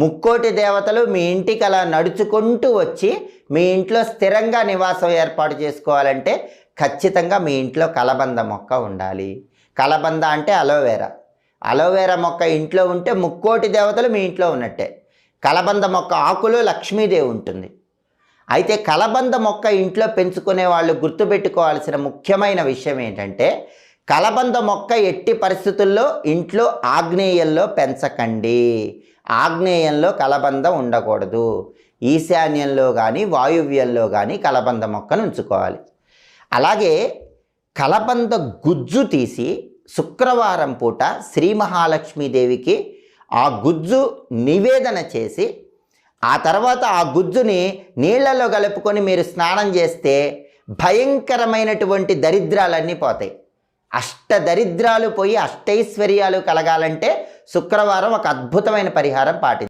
ముక్కోటి దేవతలు మీ ఇంటికి అలా నడుచుకుంటూ వచ్చి మీ ఇంట్లో స్థిరంగా నివాసం ఏర్పాటు చేసుకోవాలంటే ఖచ్చితంగా మీ ఇంట్లో కలబంద మొక్క ఉండాలి. కలబంద అంటే అలోవెరా. అలోవెరా మొక్క ఇంట్లో ఉంటే ముక్కోటి దేవతలు మీ ఇంట్లో ఉన్నట్టే. కలబంద మొక్క ఆకులో లక్ష్మీదేవి ఉంటుంది. అయితే కలబంద మొక్క ఇంట్లో పెంచుకునే వాళ్ళు గుర్తుపెట్టుకోవాల్సిన ముఖ్యమైన విషయం ఏంటంటే, కలబంద మొక్క ఎట్టి పరిస్థితుల్లో ఇంట్లో ఆగ్నేయంలో పెంచకండి. ఆగ్నేయంలో కలబంద ఉండకూడదు. ఈశాన్యంలో కానీ వాయువ్యంలో కానీ కలబంద మొక్కను ఉంచుకోవాలి. అలాగే కలబంద గుజ్జు తీసి శుక్రవారం పూట శ్రీ మహాలక్ష్మీదేవికి ఆ గుజ్జు నివేదన చేసి ఆ తర్వాత ఆ గుజ్జుని నీళ్లలో కలుపుకొని మీరు స్నానం చేస్తే భయంకరమైనటువంటి దరిద్రాలన్నీ పోతాయి. దరిద్రాలు పోయి అష్టైశ్వర్యాలు కలగాలంటే శుక్రవారం ఒక అద్భుతమైన పరిహారం పాటించాలి.